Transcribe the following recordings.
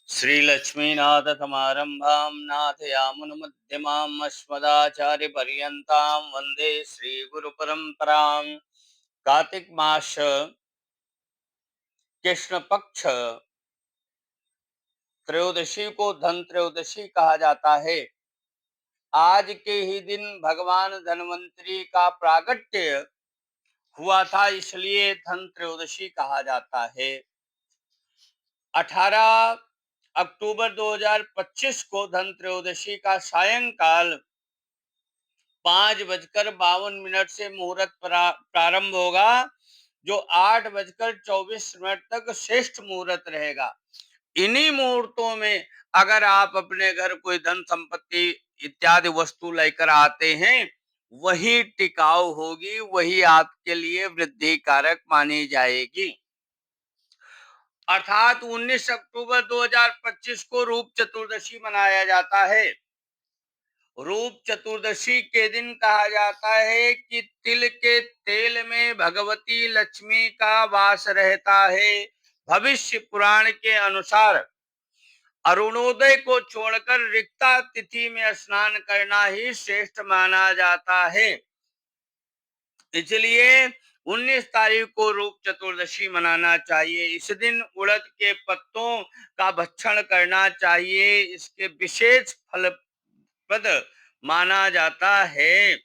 श्रीलक्ष्मीनाथसमारम्भां नाथयामुनमध्यमाम् अस्मदाचार्यपर्यन्तां वन्दे श्रीगुरुपरम्पराम्। कार्तिक मास कृष्ण पक्ष त्रयोदशी को धन त्रयोदशी कहा जाता है। आज के ही दिन भगवान धन्वंतरी का प्रागट्य हुआ था, इसलिए धन त्रयोदशी कहा जाता है। 18 अक्टूबर 2025 को धन त्रयोदशी का सायंकाल 5:52 से मुहूर्त प्रारंभ होगा, जो 8:24 तक श्रेष्ठ मुहूर्त रहेगा। इन्हीं मुहूर्तों में अगर आप अपने घर कोई धन संपत्ति इत्यादि वस्तु लेकर आते हैं, वही टिकाऊ होगी, वही आपके लिए वृद्धि कारक मानी जाएगी। अर्थात 19 अक्टूबर 2025 को रूप चतुर्दशी मनाया जाता है। रूप चतुर्दशी के दिन कहा जाता है कि तिल के तेल में भगवती लक्ष्मी का वास रहता है। भविष्य पुराण के अनुसार अरुणोदय को छोड़कर रिक्ता तिथि में स्नान करना ही श्रेष्ठ माना जाता है। इसलिए 19 तारीख को रूप चतुर्दशी मनाना चाहिए। इस दिन उड़द के पत्तों का भक्षण करना चाहिए। इसके विशेष फलप्रद माना जाता है।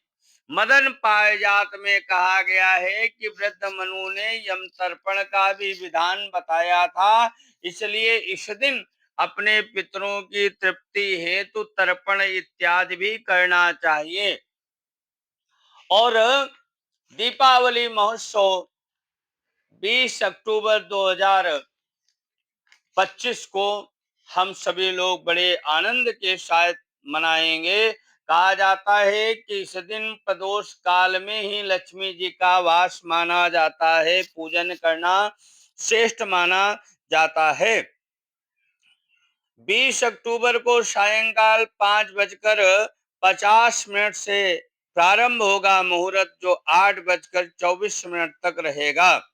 मदन पारिजात में कहा गया है कि वृद्ध मनु ने यम तर्पण का भी विधान बताया था, इसलिए इस दिन अपने पितरों की तृप्ति हेतु तर्पण इत्यादि भी करना चाहिए। और दीपावली महोत्सव 20 अक्टूबर 2025 को हम सभी लोग बड़े आनंद के साथ मनाएंगे। कहा जाता है कि इस दिन प्रदोष काल में ही लक्ष्मी जी का वास माना जाता है, पूजन करना श्रेष्ठ माना जाता है। 20 अक्टूबर को सायंकाल 5:50 से प्रारंभ होगा मुहूर्त, जो 8:24 तक रहेगा।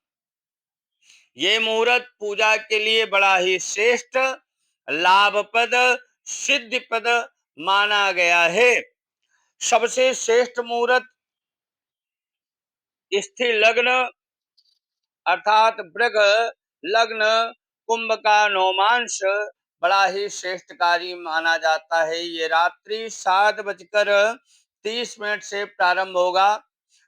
ये मुहूर्त पूजा के लिए बड़ा ही श्रेष्ठ, लाभप्रद, सिद्धिप्रद माना गया है। सबसे श्रेष्ठ मुहूर्त स्थिर लग्न अर्थात वृग लग्न कुंभ का नौमांश बड़ा ही श्रेष्ठकारी माना जाता है। ये रात्रि 7:30 से प्रारंभ होगा,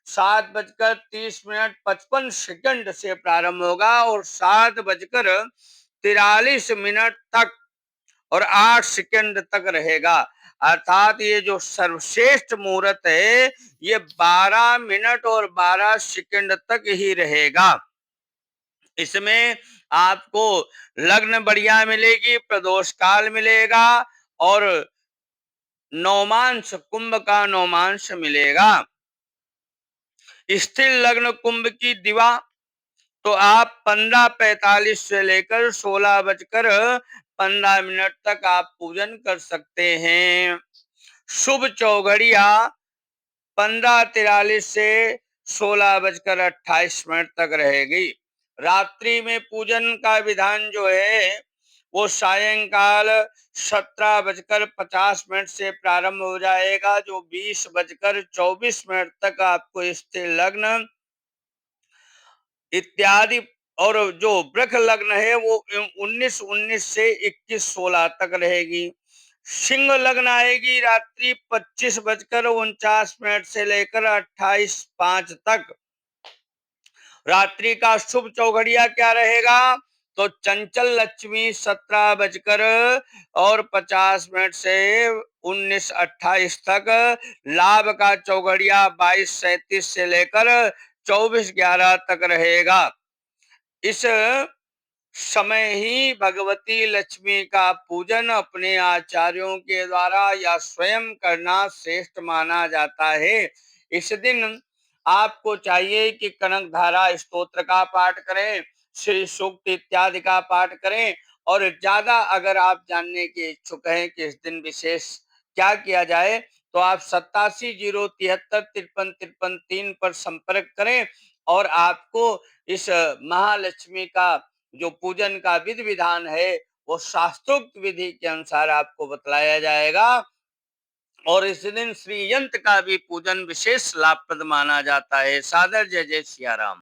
7:30 से प्रारंभ होगा और 7:43 तक और 8 तक रहेगा। अर्थात ये जो सर्वश्रेष्ठ मुहूर्त है, ये 12 मिनट और 12 सेकंड तक ही रहेगा। इसमें आपको लग्न बढ़िया मिलेगी, प्रदोष काल मिलेगा और नौमांश कुंभ का नौमांश मिलेगा। स्थिर लग्न कुंभ की दिवा तो आप 15:45 से लेकर 16:15 तक आप पूजन कर सकते हैं। शुभ चौघड़िया 15:43 से 16:28 तक रहेगी। रात्रि में पूजन का विधान जो है वो सायंकाल 17:50 से प्रारंभ हो जाएगा, जो 20:24 तक आपको स्थिर लग्न इत्यादि, और जो वृष लग्न है वो 19:19 से 21:16 तक रहेगी। सिंह लग्न आएगी रात्रि 25:49 से लेकर 28:05 तक। रात्रि का शुभ चौघड़िया क्या रहेगा? तो चंचल लक्ष्मी 17:50 से 19:28 तक। लाभ का चौघड़िया 22:37 से लेकर 24:11 तक रहेगा। इस समय ही भगवती लक्ष्मी का पूजन अपने आचार्यों के द्वारा या स्वयं करना श्रेष्ठ माना जाता है। इस दिन आपको चाहिए कि कनक धारा स्तोत्र का पाठ करें, श्री सूक्त इत्यादि का पाठ करें, और ज्यादा अगर आप जानने के इच्छुक हैं कि इस दिन विशेष क्या किया जाए, तो आप 87-073-53-53 पर संपर्क करें और आपको इस महालक्ष्मी का जो पूजन का विधि विधान है वो शास्त्रोक्त विधि के अनुसार आपको बतलाया जाएगा। और इस दिन श्री यंत्र का भी पूजन विशेष लाभप्रद माना जाता है। सादर जय जय सिया राम।